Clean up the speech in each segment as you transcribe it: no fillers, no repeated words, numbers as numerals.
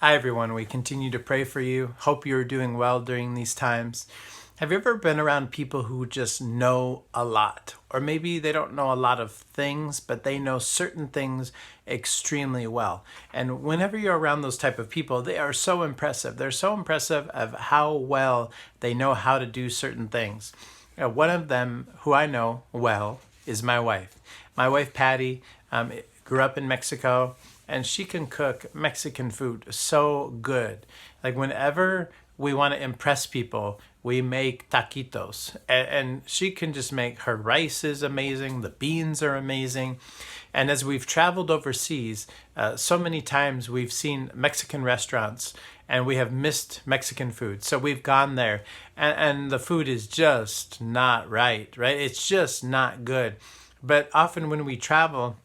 Hi, everyone. We continue to pray for you. Hope you're doing well during these times. Have you ever been around people who just know a lot? Or maybe they don't know a lot of things, but they know certain things extremely well. And whenever you're around those type of people, they are so impressive. They're so impressive of how well they know how to do certain things. One of them who I know well is my wife. My wife, Patty, grew up in Mexico, and she can cook Mexican food so good. Like whenever we want to impress people, we make taquitos, and she can just make her rice is amazing. The beans are amazing. And as we've traveled overseas, so many times we've seen Mexican restaurants and we have missed Mexican food. So we've gone there and the food is just not right? It's just not good. But often when we travel,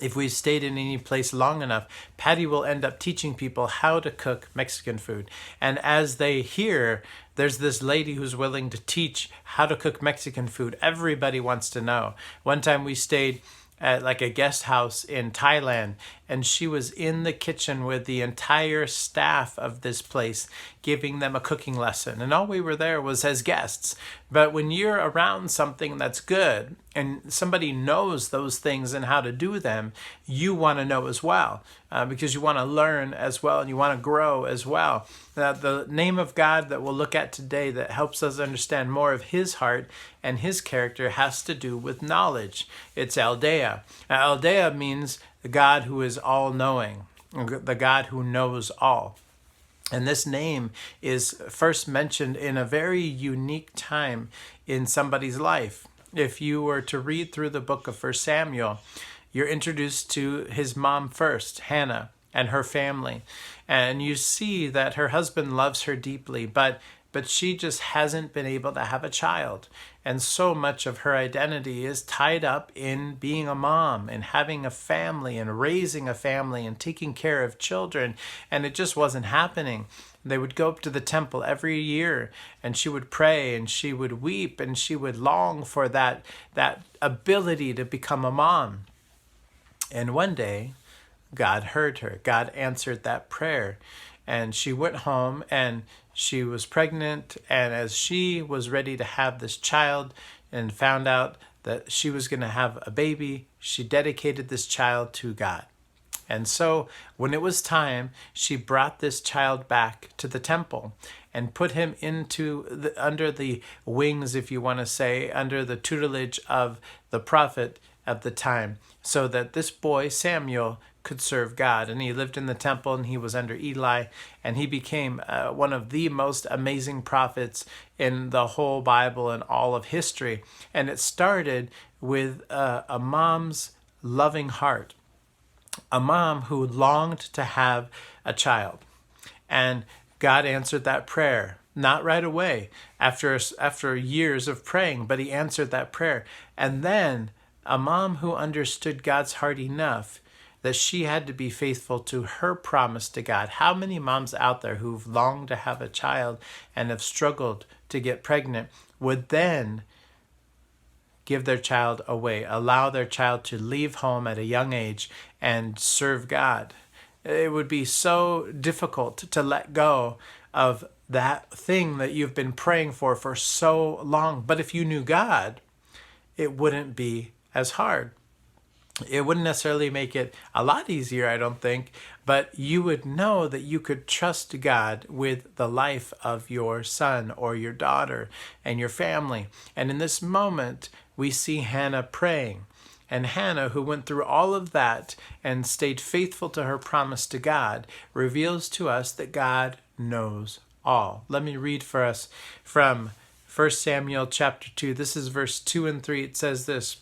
if we've stayed in any place long enough, Patty will end up teaching people how to cook Mexican food. And as they hear there's this lady who's willing to teach how to cook Mexican food, everybody wants to know. One time we stayed at like a guest house in Thailand, and she was in the kitchen with the entire staff of this place giving them a cooking lesson, and all we were there was as guests. But when you're around something that's good and somebody knows those things and how to do them, you want to know as well, because you want to learn as well and you want to grow as well. The name of God that we'll look at today that helps us understand more of his heart and his character has to do with knowledge. It's Deah. Deah means the God who is all-knowing, the God who knows all. And this name is first mentioned in a very unique time in somebody's life. If you were to read through the book of 1 Samuel, you're introduced to his mom first, Hannah, and her family. And you see that her husband loves her deeply, but she just hasn't been able to have a child. And so much of her identity is tied up in being a mom and having a family and raising a family and taking care of children. And it just wasn't happening. They would go up to the temple every year and she would pray and she would weep and she would long for that ability to become a mom. And one day, God heard her. God answered that prayer. And she went home and she was pregnant. And as she was ready to have this child and found out that she was going to have a baby, she dedicated this child to God. And so when it was time, she brought this child back to the temple and put him under the wings, if you want to say, under the tutelage of the prophet at the time, so that this boy, Samuel, could serve God. And he lived in the temple and he was under Eli, and he became one of the most amazing prophets in the whole Bible and all of history. And it started with a mom's loving heart, a mom who longed to have a child. And God answered that prayer. Not right away, after years of praying, but he answered that prayer. And then a mom who understood God's heart enough that she had to be faithful to her promise to God. How many moms out there who've longed to have a child and have struggled to get pregnant would then give their child away, allow their child to leave home at a young age and serve God? It would be so difficult to let go of that thing that you've been praying for so long. But if you knew God, it wouldn't be as hard. It wouldn't necessarily make it a lot easier, I don't think, but you would know that you could trust God with the life of your son or your daughter and your family. And in this moment, we see Hannah praying. And Hannah, who went through all of that and stayed faithful to her promise to God, reveals to us that God knows all. Let me read for us from 1 Samuel chapter 2. This is verse 2 and 3. It says this.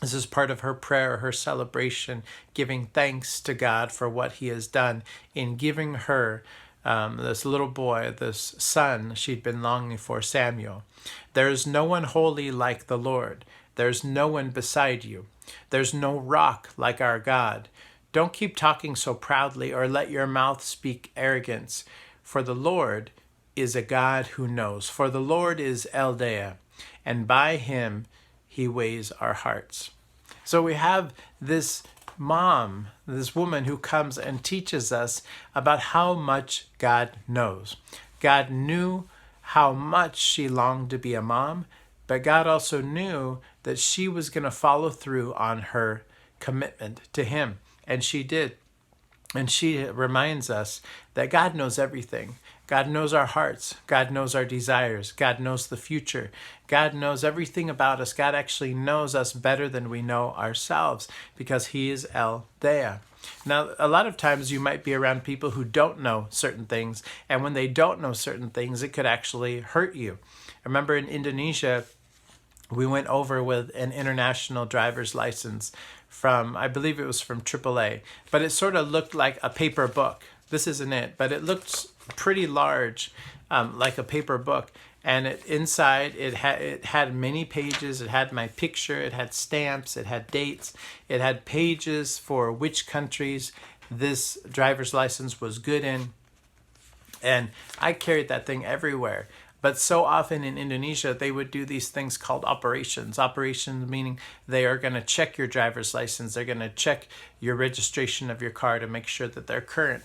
This is part of her prayer, her celebration, giving thanks to God for what he has done in giving her this little boy, this son she'd been longing for, Samuel. There is no one holy like the Lord. There's no one beside you. There's no rock like our God. Don't keep talking so proudly or let your mouth speak arrogance. For the Lord is a God who knows. For the Lord is Deah, and by him he weighs our hearts. So we have this mom, this woman who comes and teaches us about how much God knows. God knew how much she longed to be a mom, but God also knew that she was going to follow through on her commitment to him. And she did. And she reminds us that God knows everything. God knows our hearts. God knows our desires. God knows the future. God knows everything about us. God actually knows us better than we know ourselves because he is El Deah. Now, a lot of times you might be around people who don't know certain things. And when they don't know certain things, it could actually hurt you. I remember in Indonesia, we went over with an international driver's license from, I believe it was from AAA, but it sort of looked like a paper book. This isn't it, but it looked pretty large, like a paper book. And inside it had many pages. It had my picture. It had stamps. It had dates. It had pages for which countries this driver's license was good in. And I carried that thing everywhere. But so often in Indonesia, they would do these things called operations. Operations meaning they are going to check your driver's license. They're going to check your registration of your car to make sure that they're current.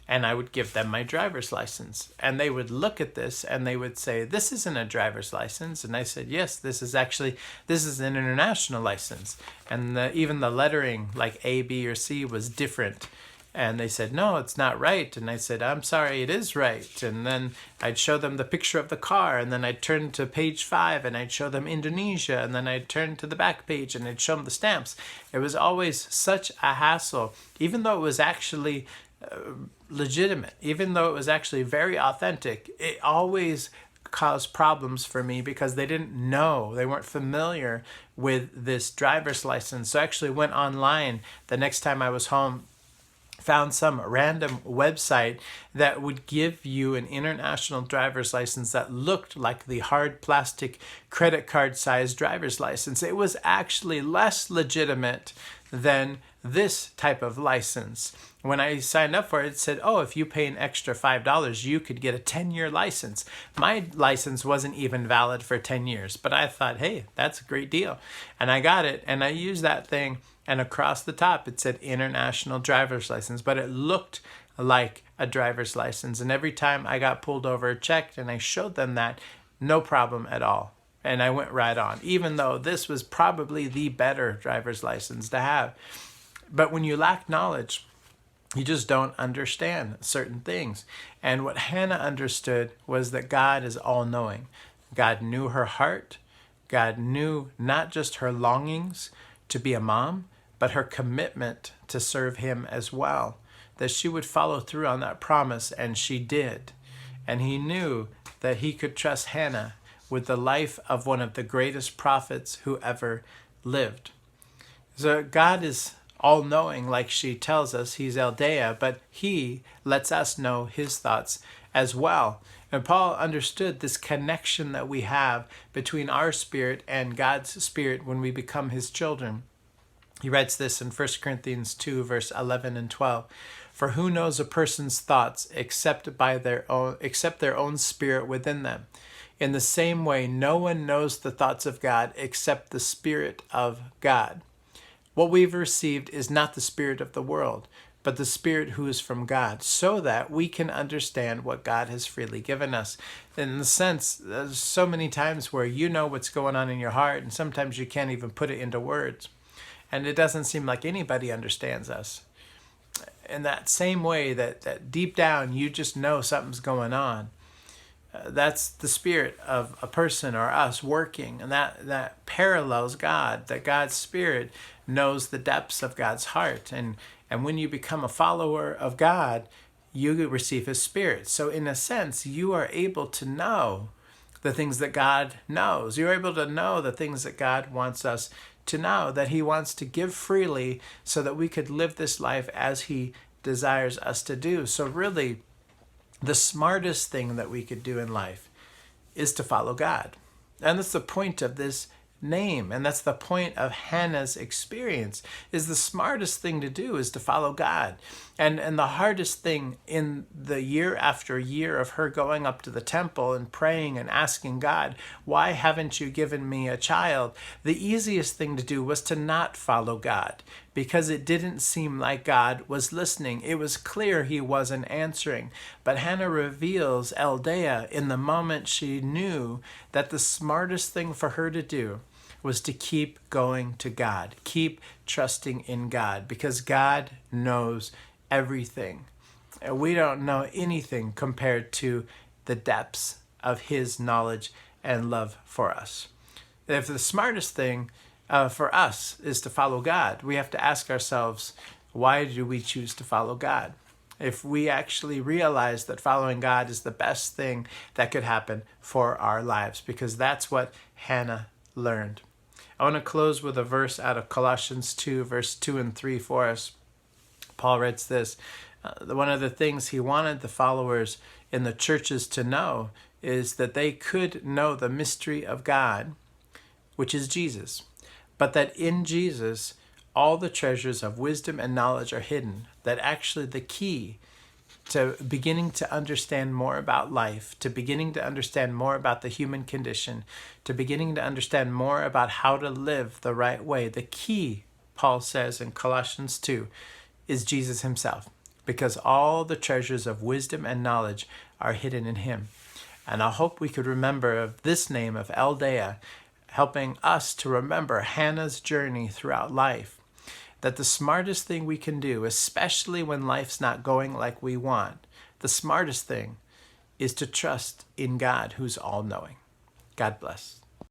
And I would give them my driver's license. And they would look at this and they would say, this isn't a driver's license. And I said, yes, this is an international license. And even the lettering, like A, B, or C, was different. And they said, no, it's not right. And I said, I'm sorry, it is right. And then I'd show them the picture of the car. And then I'd turn to page 5 and I'd show them Indonesia. And then I'd turn to the back page and I'd show them the stamps. It was always such a hassle, even though it was actually legitimate, even though it was actually very authentic. It always caused problems for me because they didn't know, they weren't familiar with this driver's license. So I actually went online the next time I was home, found some random website that would give you an international driver's license that looked like the hard plastic credit card sized driver's license. It was actually less legitimate than this type of license. When I signed up for it, it said, oh, if you pay an extra $5, you could get a 10-year license. My license wasn't even valid for 10 years, but I thought, hey, that's a great deal. And I got it, and I used that thing, and across the top, it said international driver's license, but it looked like a driver's license. And every time I got pulled over, checked, and I showed them that, no problem at all. And I went right on, even though this was probably the better driver's license to have. But when you lack knowledge, you just don't understand certain things. And what Hannah understood was that God is all-knowing. God knew her heart. God knew not just her longings to be a mom, but her commitment to serve him as well. That she would follow through on that promise, and she did. And he knew that he could trust Hannah with the life of one of the greatest prophets who ever lived. So God is all-knowing, like she tells us. He's El Deah, but he lets us know his thoughts as well. And Paul understood this connection that we have between our spirit and God's spirit when we become his children. He writes this in 1 Corinthians 2, verse 11 and 12. For who knows a person's thoughts except their own spirit within them? In the same way, no one knows the thoughts of God except the Spirit of God. What we've received is not the spirit of the world, but the Spirit who is from God, so that we can understand what God has freely given us. In the sense, there's so many times where you know what's going on in your heart, and sometimes you can't even put it into words. And it doesn't seem like anybody understands us. In that same way that deep down you just know something's going on. That's the spirit of a person or us working, and that parallels God, that God's Spirit knows the depths of God's heart. And when you become a follower of God, you receive his Spirit. So in a sense, you are able to know the things that God knows. You're able to know the things that God wants us to know, that he wants to give freely so that we could live this life as he desires us to do. So really, the smartest thing that we could do in life is to follow God. And that's the point of this name. And that's the point of Hannah's experience, is the smartest thing to do is to follow God. And the hardest thing in the year after year of her going up to the temple and praying and asking God, why haven't you given me a child? The easiest thing to do was to not follow God, because it didn't seem like God was listening. It was clear he wasn't answering. But Hannah reveals Deah in the moment she knew that the smartest thing for her to do was to keep going to God, keep trusting in God, because God knows everything. And we don't know anything compared to the depths of his knowledge and love for us. If the smartest thing for us is to follow God, we have to ask ourselves, why do we choose to follow God? If we actually realize that following God is the best thing that could happen for our lives, because that's what Hannah learned. I want to close with a verse out of Colossians 2, verse 2 and 3 for us. Paul writes this. One of the things he wanted the followers in the churches to know is that they could know the mystery of God, which is Jesus, but that in Jesus, all the treasures of wisdom and knowledge are hidden, that actually the key to beginning to understand more about life, to beginning to understand more about the human condition, to beginning to understand more about how to live the right way, the key, Paul says in Colossians 2, is Jesus himself, because all the treasures of wisdom and knowledge are hidden in him. And I hope we could remember of this name of Deah, helping us to remember Hannah's journey throughout life, that the smartest thing we can do, especially when life's not going like we want, the smartest thing is to trust in God who's all-knowing. God bless.